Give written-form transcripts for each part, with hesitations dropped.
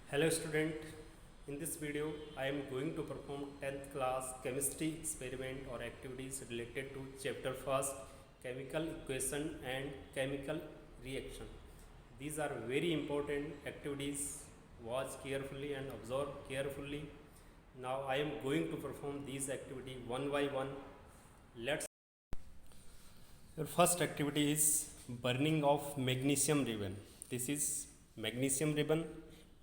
Hello student, in this video I am going to perform 10th class chemistry experiment or activities related to chapter 1st chemical equation and chemical reaction. These are very important activities. Watch carefully and observe carefully. Now I am going to perform these activity one by one. Let's. Your first activity is burning of magnesium ribbon. This is magnesium ribbon.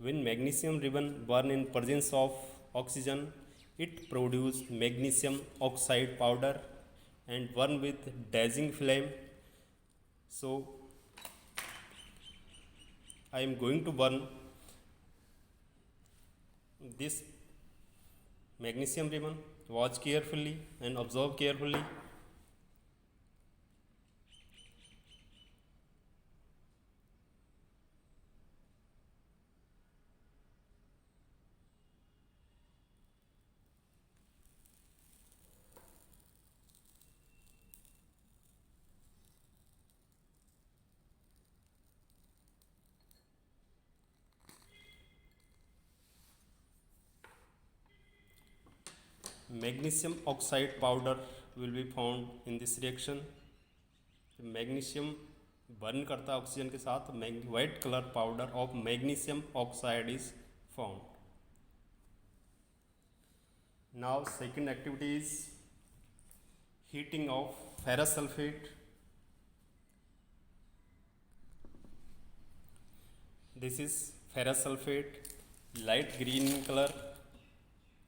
When magnesium ribbon burn in presence of oxygen, it produces magnesium oxide powder and burn with dazzling flame. So I am going to burn this magnesium ribbon. Watch carefully and observe carefully. Magnesium oxide powder will be found in this reaction. Magnesium burn करता है oxygen के साथ, white colour powder of magnesium oxide is found. Now second activity is heating of ferrous sulphate. This is ferrous sulphate, light green in color.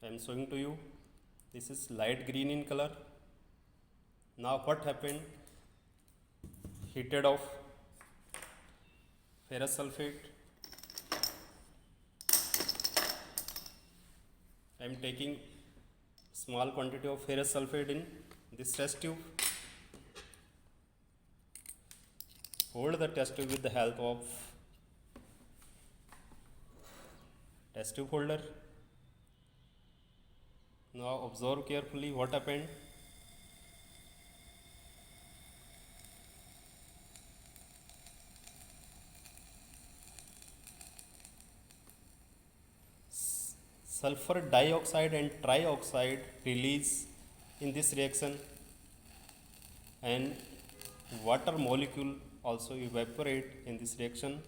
I am showing to you. This is light green in color. Now what happened? Heated of ferrous sulfate. I am taking small quantity of ferrous sulfate in this test tube. Hold the test tube with the help of test tube holder. Now observe carefully what happened. Sulfur dioxide and trioxide release in this reaction, and water molecule also evaporate in this reaction.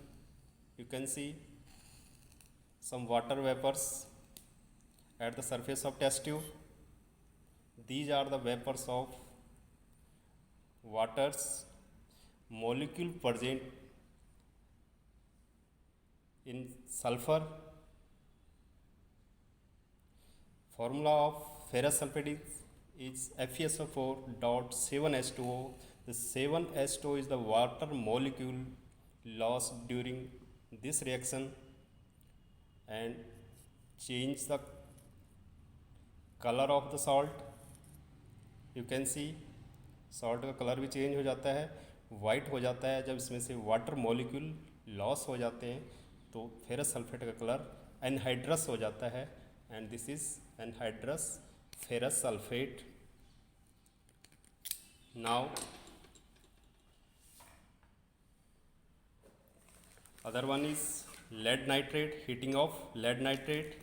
You can see some water vapors at the surface of test tube. These are the vapors of water's molecule present in sulfur. Formula of ferrous sulfate is FeSO4 dot 7H2O. The 7H2O is the water molecule lost during this reaction and change the color of the salt. You can see salt का colour भी change हो जाता है, white हो जाता है जब इसमें से वाटर मॉलिक्यूल लॉस हो जाते हैं, तो फेरस सल्फेट का कलर एनहाइड्रस हो जाता है. And this is anhydrous ferrous sulphate. Now other one is lead nitrate. Heating of lead nitrate.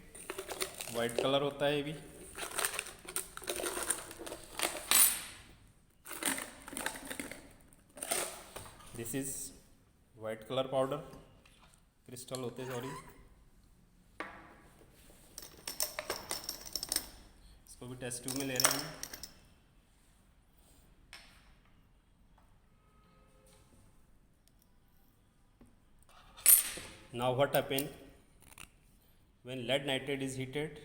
White colour होता है ये भी. This is white colour powder, crystal होते सॉरी. इसको भी टेस्ट ट्यूब में ले रहे हैं. Now what happen when lead nitrate is heated?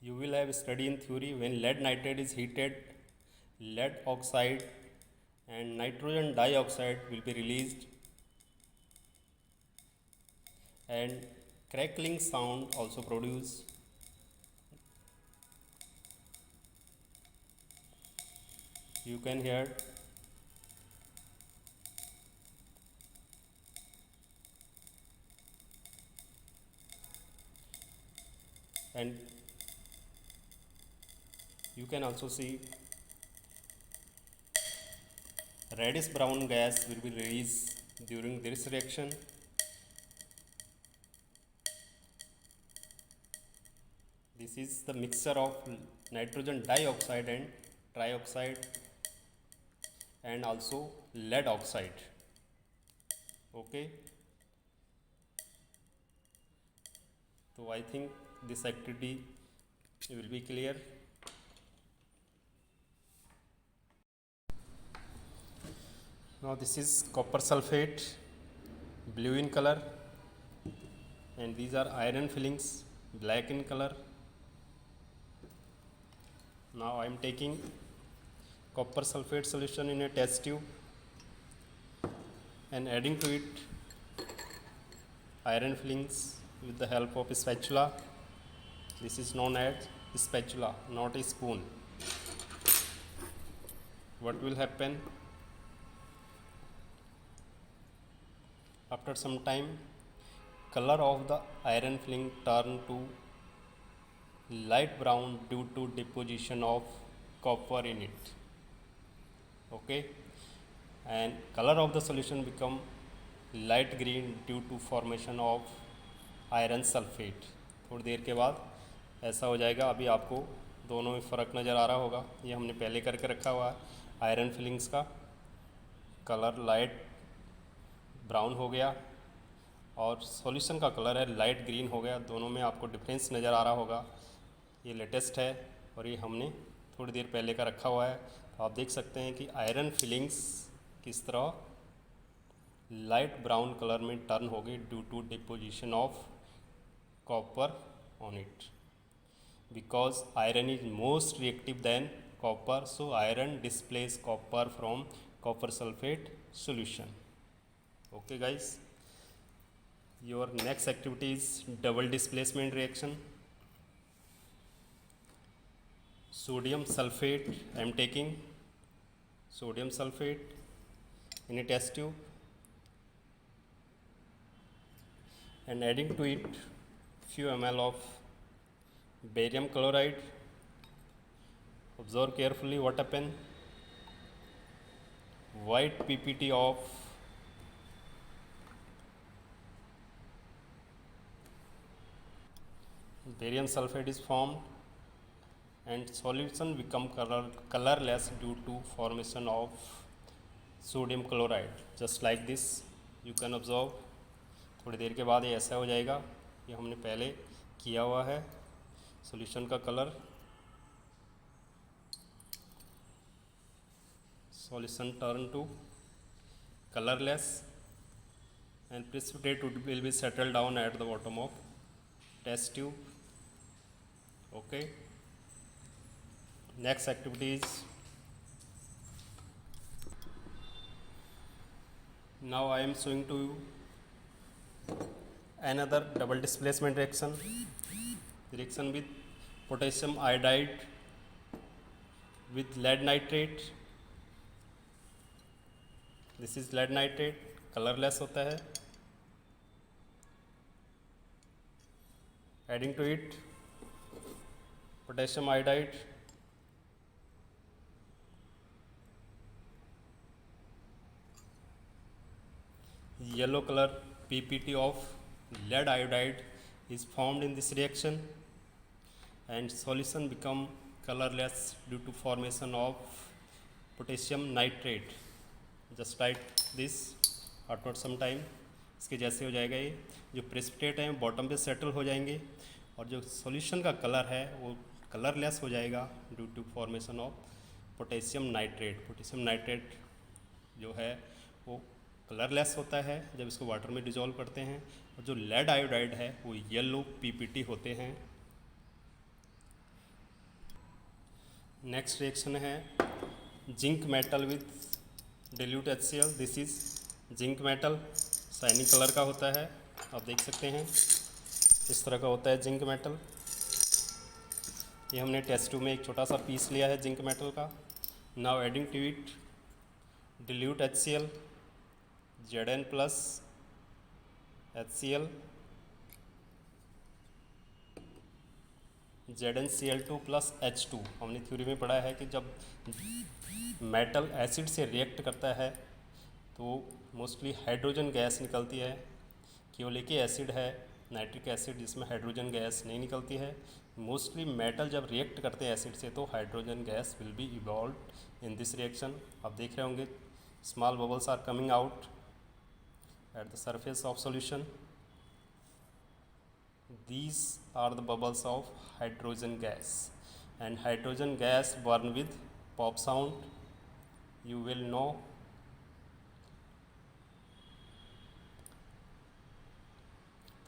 You will have study in theory. When lead nitrate is heated, lead oxide and nitrogen dioxide will be released, and crackling sound also produced. You can hear. And you can also see Reddish brown gas will be released during this reaction. This is the mixture of nitrogen dioxide and trioxide and also lead oxide. Okay, so I think this activity will be clear. Now this is copper sulfate, blue in color, and these are iron fillings, black in color. Now I am taking copper sulfate solution in a test tube and adding to it iron fillings with the help of a spatula. This is known as spatula, not a spoon. What will happen? After some time, color of the iron filling turn to light brown due to deposition of copper in it. Okay, and color of the solution become light green due to formation of iron sulphate. थोड़ी देर के बाद ऐसा हो जाएगा. अभी आपको दोनों में फ़र्क नज़र आ रहा होगा. ये हमने पहले करके रखा हुआ है. आयरन फिलिंग्स का कलर लाइट ब्राउन हो गया और सॉल्यूशन का कलर है लाइट ग्रीन हो गया. दोनों में आपको डिफरेंस नज़र आ रहा होगा. ये लेटेस्ट है और ये हमने थोड़ी देर पहले का रखा हुआ है. तो आप देख सकते हैं कि आयरन फिलिंग्स किस तरह लाइट ब्राउन कलर में टर्न हो गई due to deposition of copper on it, because iron is most reactive than copper, so iron displays copper from copper sulfate solution. Okay guys, your next activity is double displacement reaction. Sodium sulfate, I am taking sodium sulfate in a test tube and adding to it few ml of barium chloride. Observe carefully what happened. White PPT of barium sulfate is formed and solution become colorless due to formation of sodium chloride. Just like this you can observe. थोड़ी देर के बाद ये ऐसा हो जाएगा. ये हमने पहले किया हुआ है. सॉल्यूशन का colour solution turn to colorless and precipitate will be settled down at the bottom of test tube. Okay, next activity is, now I am showing to you another double displacement reaction with potassium iodide with lead nitrate. This is lead nitrate, colorless होता है. Adding to it potassium iodide, yellow color PPT of lead iodide is formed in this reaction and solution become colorless due to formation of potassium nitrate. Just like this, after some time इसके जैसे हो जाएगा. ये जो precipitate हैं bottom पे settle हो जाएंगे और जो सॉल्यूशन का कलर है वो कलरलेस हो जाएगा due to formation of potassium nitrate. Potassium nitrate जो है वो कलरलेस होता है जब इसको वाटर में डिजोल्व करते हैं, और जो लेड आयोडाइड है वो येलो पीपीटी होते हैं. नेक्स्ट रिएक्शन है zinc metal with dilute HCl. This is zinc metal, shiny colour का होता है. आप देख सकते हैं इस तरह का होता है जिंक मेटल. ये हमने टेस्ट ट्यूब में एक छोटा सा पीस लिया है जिंक मेटल का. Now adding to it dilute HCl, Zn plus HCl, ZnCl2 plus H2। हमने थ्योरी में पढ़ा है कि जब मेटल एसिड से रिएक्ट करता है तो मोस्टली हाइड्रोजन गैस निकलती है। केवल एक ही एसिड है नाइट्रिक एसिड जिसमें हाइड्रोजन गैस नहीं निकलती है। मोस्टली मेटल जब रिएक्ट करते हैं एसिड से तो hydrogen gas will be evolve in this reaction. आप देख रहे होंगे small bubbles are coming out at the surface of solution. These are the bubbles of hydrogen gas, and hydrogen gas burn with pop sound. You will know.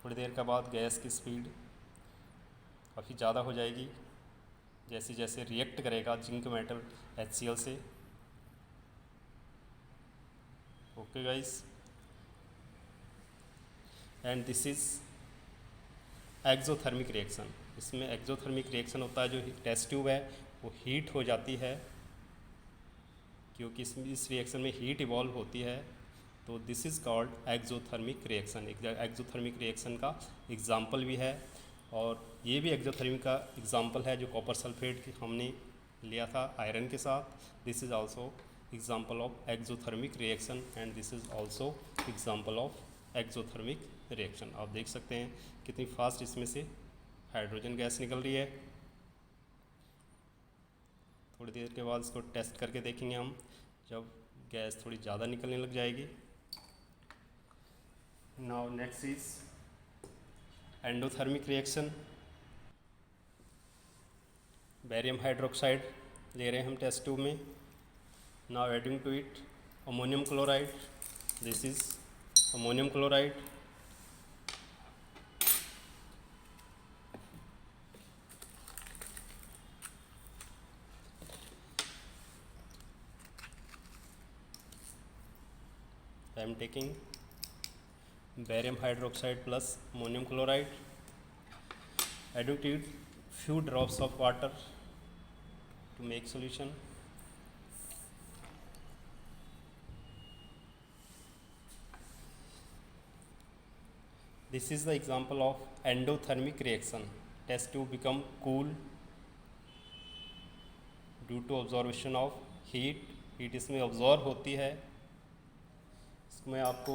थोड़ी देर के बाद gas की speed काफ़ी ज़्यादा हो जाएगी जैसे जैसे रिएक्ट करेगा जिंक मेटल HCl से। Okay guys, and this is exothermic reaction. इसमें एक्जोथर्मिक रिएक्शन होता है, जो टेस्ट ट्यूब है वो हीट हो जाती है क्योंकि इस रिएक्शन में हीट इवॉल्व होती है, तो this is called exothermic reaction. एक एक्जोथर्मिक रिएक्शन का एग्जाम्पल भी है, और ये भी एक्जोथर्मिक का एग्जाम्पल है जो कॉपर सल्फेट की हमने लिया था आयरन के साथ। This is also example of exothermic reaction, and this is also example of exothermic reaction. आप देख सकते हैं कितनी फास्ट इसमें से हाइड्रोजन गैस निकल रही है। थोड़ी देर के बाद इसको टेस्ट करके देखेंगे हम, जब गैस थोड़ी ज़्यादा निकलने लग जाएगी। Now next is endothermic reaction. Barium hydroxide ले रहे हैं हम टेस्ट ट्यूब में। Now adding to it ammonium chloride. This is ammonium chloride. I am taking barium hydroxide plus ammonium chloride, adding to it few drops of water to make solution. This is the example of endothermic reaction. Test tube become cool due to absorption of heat. Heat इसमें absorb होती है। मैं आपको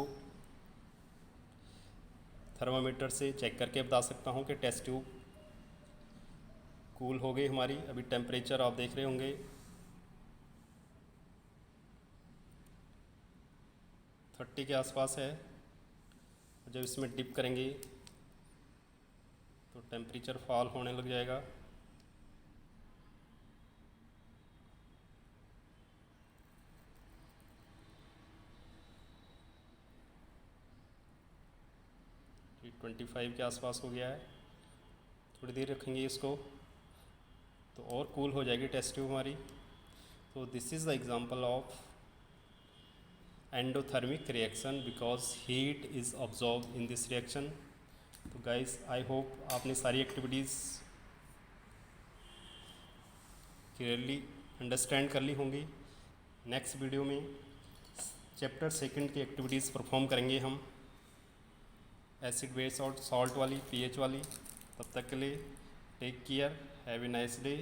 thermometer से check करके बता सकता हूँ कि टेस्ट ट्यूब कूल हो गई हमारी। अभी टेम्परेचर आप देख रहे होंगे 30 के आसपास है। जब इसमें डिप करेंगे तो टेम्परेचर फॉल होने लग जाएगा। ये 25 के आसपास हो गया है। थोड़ी देर रखेंगे इसको तो और कूल हो जाएगी टेस्ट ट्यूब हमारी। तो this is the example of endothermic reaction because heat is absorb in this reaction. तो गाइस आई होप आपने सारी एक्टिविटीज़ क्लियरली अंडरस्टैंड कर ली होंगी। नेक्स्ट वीडियो में चैप्टर 2 की एक्टिविटीज़ परफॉर्म करेंगे हम, एसिड बेस और सॉल्ट वाली, पीएच वाली। तब तक के लिए take care, have a nice day.